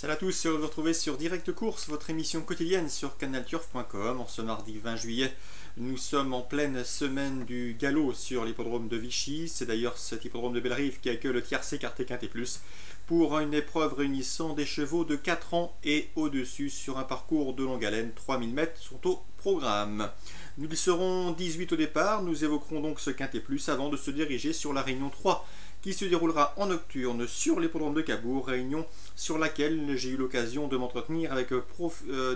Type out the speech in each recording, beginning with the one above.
Salut à tous, heureux de vous retrouver sur Direct Course, votre émission quotidienne sur canalturf.com. En ce mardi 20 juillet, nous sommes en pleine semaine du galop sur l'hippodrome de Vichy. C'est d'ailleurs cet hippodrome de Bellerive qui accueille le tiercé Quarté Quintet Plus pour une épreuve réunissant des chevaux de 4 ans et au-dessus sur un parcours de longue haleine. 3000 mètres sont au programme. Nous serons 18 au départ, nous évoquerons donc ce Quintet Plus avant de se diriger sur la Réunion 3 qui se déroulera en nocturne sur l'hippodrome de Cabourg, réunion sur laquelle j'ai eu l'occasion de m'entretenir avec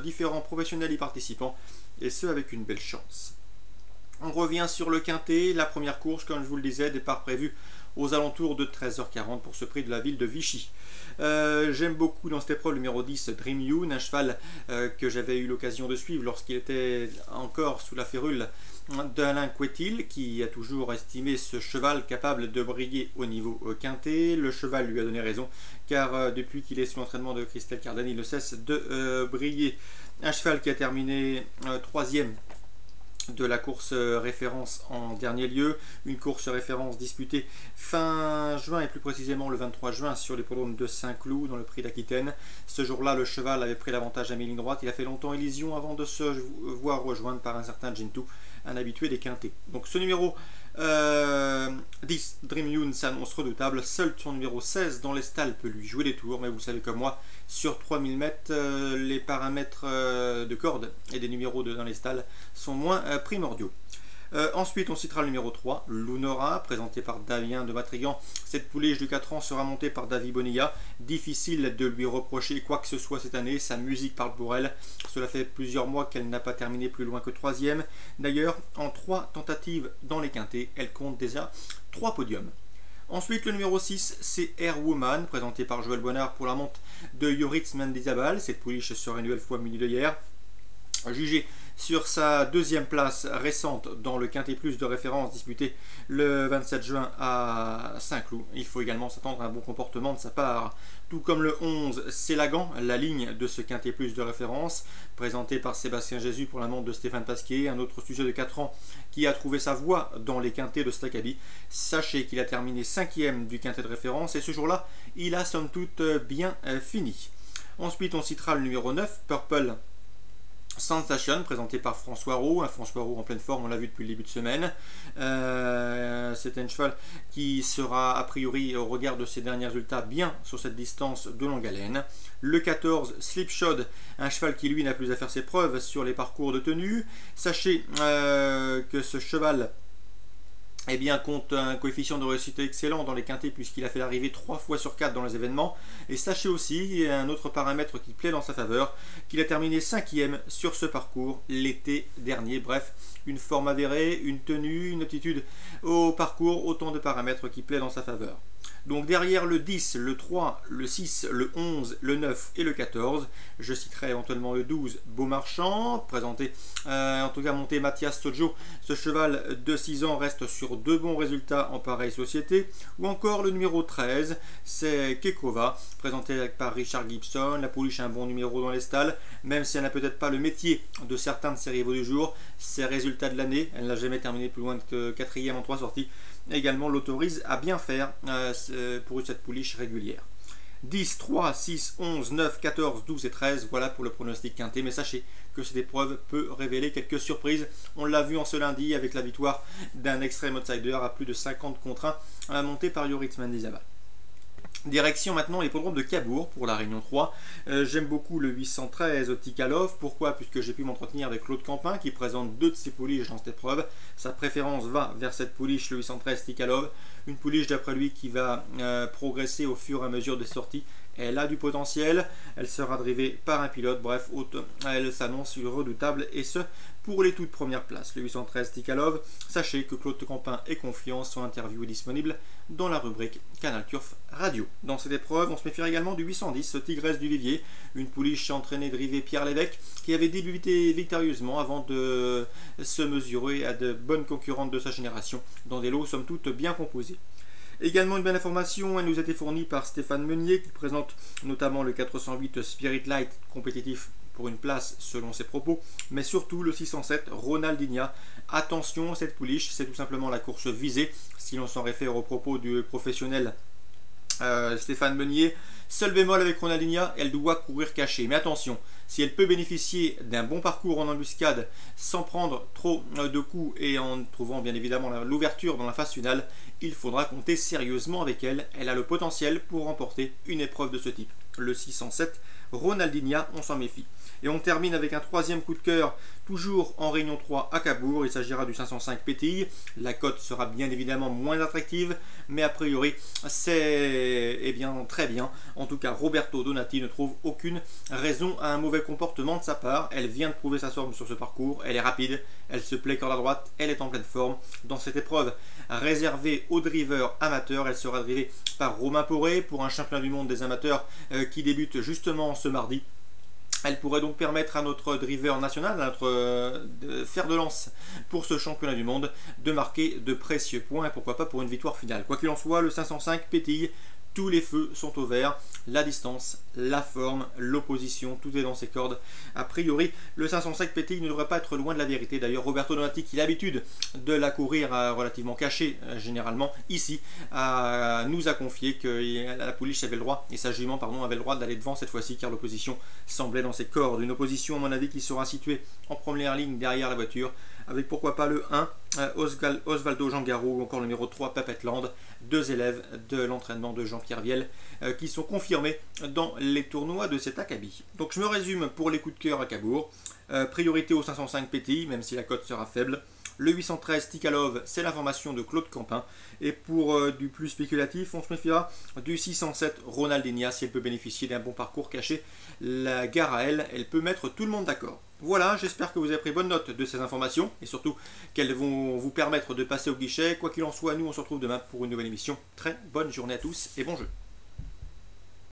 différents professionnels y participants, et ce avec une belle chance. On revient sur le Quintet, la première course, comme je vous le disais, départ prévu aux alentours de 13h40 pour ce prix de la ville de Vichy. J'aime beaucoup dans cette épreuve le numéro 10, Dream Yoon, un cheval que j'avais eu l'occasion de suivre lorsqu'il était encore sous la férule d'Alain Couetil, qui a toujours estimé ce cheval capable de briller au niveau quintet. Le cheval lui a donné raison, car depuis qu'il est sous l'entraînement de Christelle Cardani, il ne cesse de briller. Un cheval qui a terminé troisième de la course référence en dernier lieu, une course référence disputée fin juin et plus précisément le 23 juin sur l'hippodrome de Saint-Cloud dans le prix d'Aquitaine. Ce jour-là, le cheval avait pris l'avantage à mi-ligne droite, il a fait longtemps illusion avant de se voir rejoindre par un certain Gentoo, un habitué des quintets. Donc ce numéro 10, Dream Yoon, s'annonce redoutable. Seul son numéro 16 dans les stalles peut lui jouer des tours, mais vous le savez comme moi, sur 3000 mètres, les paramètres de corde et des numéros dans les stalles sont moins primordiaux. Ensuite, on citera le numéro 3, Lunora, présenté par Damien de Matrigan. Cette pouliche de 4 ans sera montée par David Bonilla. Difficile de lui reprocher quoi que ce soit cette année, sa musique parle pour elle. Cela fait plusieurs mois qu'elle n'a pas terminé plus loin que 3e. D'ailleurs, en 3 tentatives dans les quintets, elle compte déjà 3 podiums. Ensuite, le numéro 6, c'est Air Woman, présenté par Joël Bonnard pour la monte de Yoritz Mendizabal. Cette pouliche sera une nouvelle fois munie de hier. Jugé sur sa deuxième place récente dans le Quintet Plus de référence disputé le 27 juin à Saint-Cloud. Il faut également s'attendre à un bon comportement de sa part. Tout comme le 11, Célagan, la ligne de ce Quintet Plus de référence, présenté par Sébastien Jésus pour la montre de Stéphane Pasquier, un autre sujet de 4 ans qui a trouvé sa voie dans les quintets de Staccabi. Sachez qu'il a terminé 5e du Quintet de référence et ce jour-là, il a somme toute bien fini. Ensuite, on citera le numéro 9, Purple Sensation, présenté par François Roux, un François Roux en pleine forme, on l'a vu depuis le début de semaine. C'est un cheval qui sera a priori au regard de ses derniers résultats bien sur cette distance de longue haleine. Le 14, Slipshod, un cheval qui lui n'a plus à faire ses preuves sur les parcours de tenue. Sachez que ce cheval compte un coefficient de réussite excellent dans les quintets puisqu'il a fait l'arrivée 3 fois sur 4 dans les événements. Et sachez aussi, il y a un autre paramètre qui plaît dans sa faveur, qu'il a terminé 5e sur ce parcours l'été dernier. Bref, une forme avérée, une tenue, une aptitude au parcours, autant de paramètres qui plaît dans sa faveur. Donc derrière le 10, le 3, le 6, le 11, le 9 et le 14, je citerai éventuellement le 12, Beaumarchand, présenté, en tout cas monté Mathias Sojo. Ce cheval de 6 ans reste sur 2 bons résultats en pareille société. Ou encore le numéro 13, c'est Kekova, présenté par Richard Gibson. La pouliche a un bon numéro dans les stalles, même si elle n'a peut-être pas le métier de certains de ses rivaux du jour. Ses résultats de l'année, elle n'a jamais terminé plus loin que 4e en 3 sorties, également l'autorise à bien faire pour cette pouliche régulière. 10, 3, 6, 11, 9, 14, 12 et 13, voilà pour le pronostic quintet, mais sachez que cette épreuve peut révéler quelques surprises. On l'a vu en ce lundi avec la victoire d'un extrême outsider à plus de 50 contre 1 monté par Yoritz Mendizabal. Direction maintenant l'hippodrome de Cabourg pour la Réunion 3. J'aime beaucoup le 813 Tikalov. Pourquoi? Puisque j'ai pu m'entretenir avec Claude Campin qui présente 2 de ses pouliches dans cette épreuve. Sa préférence va vers cette pouliche, le 813 Tikalov. Une pouliche d'après lui qui va progresser au fur et à mesure des sorties. Elle a du potentiel, elle sera drivée par un pilote, bref, elle s'annonce redoutable et ce pour les toutes premières places. Le 813 Tikalov, sachez que Claude Campin est confiant, son interview est disponible dans la rubrique Canal Turf Radio. Dans cette épreuve, on se méfiera également du 810 Tigresse du Vivier, une pouliche entraînée drivée Pierre Lévesque qui avait débuté victorieusement avant de se mesurer à de bonnes concurrentes de sa génération dans des lots somme toute bien composés. Également une belle information, elle nous a été fournie par Stéphane Meunier qui présente notamment le 408 Spirit Light compétitif pour une place selon ses propos, mais surtout le 607 Ronaldinha. Attention, cette pouliche, c'est tout simplement la course visée, si l'on s'en réfère aux propos du professionnel Stéphane Meunier. Seul bémol avec Ronaldinha, elle doit courir cachée. Mais attention, si elle peut bénéficier d'un bon parcours en embuscade sans prendre trop de coups et en trouvant bien évidemment l'ouverture dans la phase finale, il faudra compter sérieusement avec elle. Elle a le potentiel pour remporter une épreuve de ce type. Le 607, Ronaldinha, on s'en méfie. Et on termine avec un troisième coup de cœur, toujours en Réunion 3 à Cabourg. Il s'agira du 505 PTI. La cote sera bien évidemment moins attractive, mais a priori c'est bien très bien. En tout cas, Roberto Donati ne trouve aucune raison à un mauvais comportement de sa part. Elle vient de prouver sa forme sur ce parcours. Elle est rapide, elle se plaît corde à droite, elle est en pleine forme. Dans cette épreuve réservée aux drivers amateurs, elle sera drivée par Romain Poré pour un championnat du monde des amateurs qui débute justement ce mardi. Elle pourrait donc permettre à notre driver national, à notre fer de lance pour ce championnat du monde, de marquer de précieux points et pourquoi pas pour une victoire finale. Quoi qu'il en soit, le 505 PTI, tous les feux sont au vert, la distance, la forme, l'opposition, tout est dans ses cordes. A priori, le 505 PTI ne devrait pas être loin de la vérité. D'ailleurs, Roberto Donati, qui a l'habitude de la courir relativement cachée, généralement, ici, nous a confié que la pouliche avait le droit, et sa jument, pardon, avait le droit d'aller devant cette fois-ci, car l'opposition semblait dans ses cordes. Une opposition, à mon avis, qui sera située en première ligne derrière la voiture, avec pourquoi pas le 1, Osvaldo Jangaro, ou encore le numéro 3, Papetland, deux élèves de l'entraînement de Jean-Pierre Viel, qui sont confirmés dans les tournois de cet acabit. Donc je me résume pour les coups de cœur à Cabourg. Priorité au 505 PTI, même si la cote sera faible. Le 813 Tikalov, c'est l'information de Claude Campin. Et pour du plus spéculatif, on se méfiera du 607 Ronaldinha, si elle peut bénéficier d'un bon parcours caché. La gare à elle peut mettre tout le monde d'accord. Voilà, j'espère que vous avez pris bonne note de ces informations et surtout qu'elles vont vous permettre de passer au guichet. Quoi qu'il en soit, nous on se retrouve demain pour une nouvelle émission. Très bonne journée à tous et bon jeu.